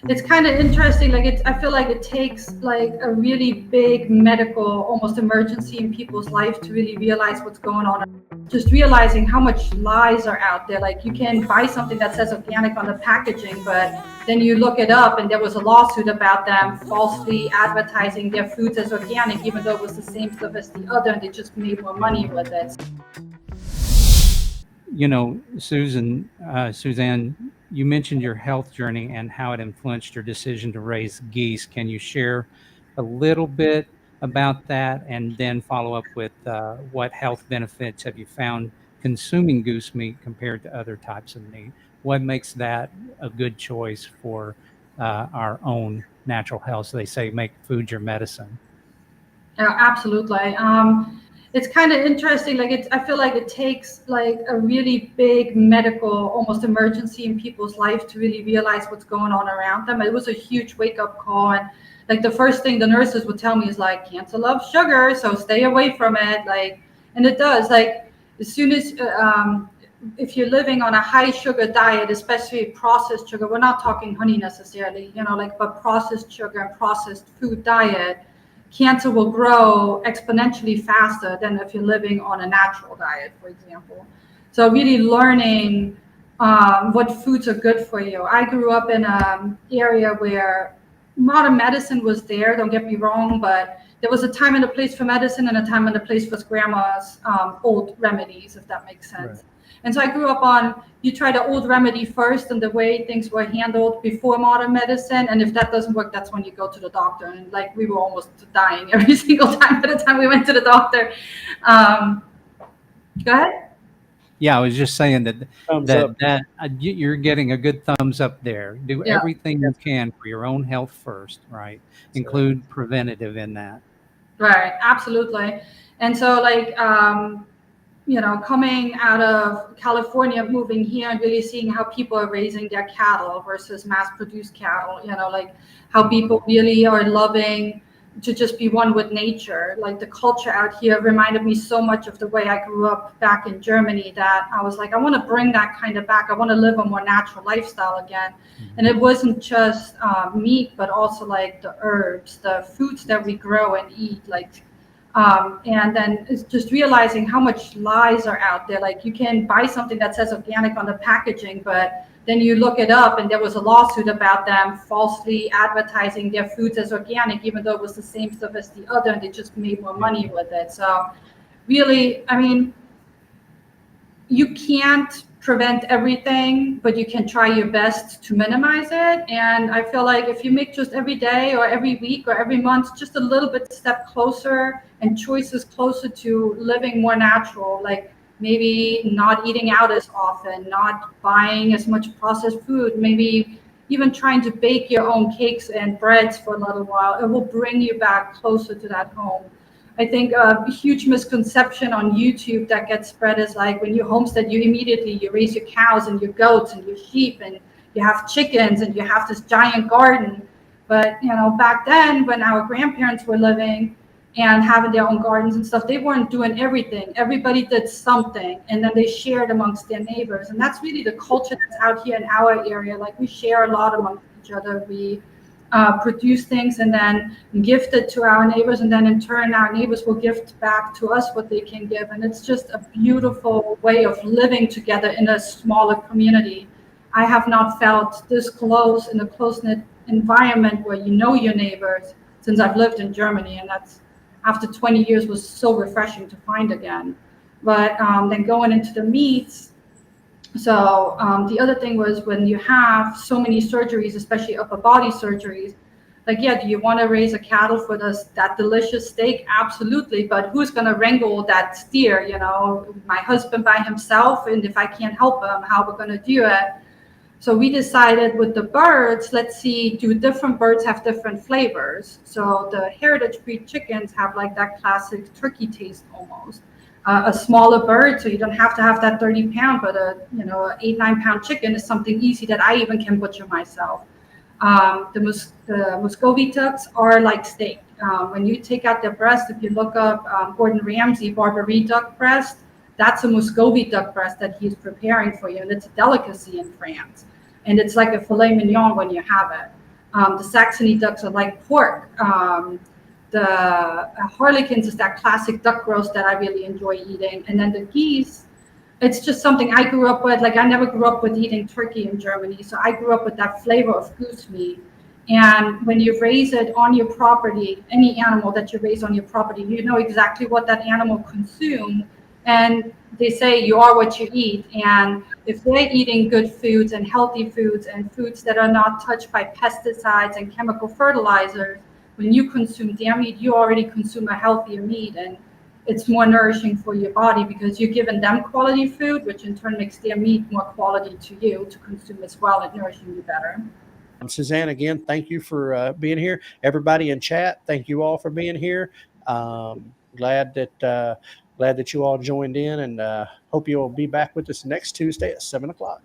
It's kind of interesting. Like I feel like it takes like a really big medical, almost emergency in people's life to really realize what's going on. Just realizing how much lies are out there. Like you can buy something that says organic on the packaging, but then you look it up and there was a lawsuit about them falsely advertising their foods as organic, even though it was the same stuff as the other, and they just made more money with it. Suzanne, you mentioned your health journey and how it influenced your decision to raise geese. Can you share a little bit about that and then follow up with what health benefits have you found consuming goose meat compared to other types of meat? What makes that a good choice for our own natural health? So they say make food your medicine. Yeah, absolutely. It's kind of interesting. Like I feel like it takes like a really big medical, almost emergency in people's life to really realize what's going on around them. It was a huge wake up call, and like the first thing the nurses would tell me is like, cancer loves sugar, so stay away from it. Like, and it does. Like as soon as if you're living on a high sugar diet, especially processed sugar, we're not talking honey necessarily, like but processed sugar and processed food diet, cancer will grow exponentially faster than if you're living on a natural diet, for example. So really learning what foods are good for you. I grew up in an area where modern medicine was there, don't get me wrong, but there was a time and a place for medicine and a time and a place for grandma's old remedies, if that makes sense. Right. And so I grew up on, you try the old remedy first and the way things were handled before modern medicine. And if that doesn't work, that's when you go to the doctor. And like we were almost dying every single time by the time we went to the doctor. Um, Go ahead. Yeah, I was just saying that Thumbs that up. that you're getting a good thumbs up there. Do Yeah. everything you can for your own health first, right? That's right. Include preventative in that. Right, absolutely. And so like coming out of California, moving here and really seeing how people are raising their cattle versus mass produced cattle, like how people really are loving to just be one with nature. Like the culture out here reminded me so much of the way I grew up back in Germany that I was like, I want to bring that kind of back. I want to live a more natural lifestyle again. And it wasn't just meat, but also like the herbs, the foods that we grow and eat, like and then it's just realizing how much lies are out there. Like you can buy something that says organic on the packaging, but then you look it up and there was a lawsuit about them falsely advertising their foods as organic, even though it was the same stuff as the other, and they just made more money with it. So really, I mean, you can't prevent everything, but you can try your best to minimize it. And I feel like if you make just every day or every week or every month just a little bit step closer and choices closer to living more natural, like maybe not eating out as often, not buying as much processed food, maybe even trying to bake your own cakes and breads for a little while, it will bring you back closer to that home. I think a huge misconception on YouTube that gets spread is like when you homestead, you raise your cows and your goats and your sheep and you have chickens and you have this giant garden. But back then when our grandparents were living and having their own gardens and stuff, they weren't doing everything. Everybody did something and then they shared amongst their neighbors. And that's really the culture that's out here in our area. Like we share a lot amongst each other. We produce things and then gift it to our neighbors, and then in turn our neighbors will gift back to us what they can give. And it's just a beautiful way of living together in a smaller community. I have not felt this close in a close-knit environment where you know your neighbors since I've lived in Germany, and that's after 20 years was so refreshing to find again. But then going into the meats, so the other thing was when you have so many surgeries, especially upper body surgeries, like, yeah, do you want to raise a cattle for that delicious steak? Absolutely. But who's going to wrangle that steer? My husband by himself. And if I can't help him, how we're going to do it? So we decided with the birds, let's see, do different birds have different flavors? So the heritage breed chickens have like that classic turkey taste almost. A smaller bird, so you don't have to have that 30-pound, but a 8-9 pound chicken is something easy that I even can butcher myself. The Muscovy ducks are like steak. When you take out their breast, if you look up Gordon Ramsay Barberry duck breast, that's a Muscovy duck breast that he's preparing for you, and it's a delicacy in France. And it's like a filet mignon when you have it. The Saxony ducks are like pork. The harlequins is that classic duck roast that I really enjoy eating. And then the geese, it's just something I grew up with. Like I never grew up with eating turkey in Germany, so I grew up with that flavor of goose meat. And when you raise it on your property, any animal that you raise on your property, you know exactly what that animal consumed. And they say you are what you eat. And if they're eating good foods and healthy foods and foods that are not touched by pesticides and chemical fertilizers, when you consume their meat, you already consume a healthier meat. And it's more nourishing for your body because you're giving them quality food, which in turn makes their meat more quality to you to consume as well and nourishing you better. Suzanne, again, thank you for being here. Everybody in chat, thank you all for being here. Glad that you all joined in, and hope you'll be back with us next Tuesday at 7 o'clock.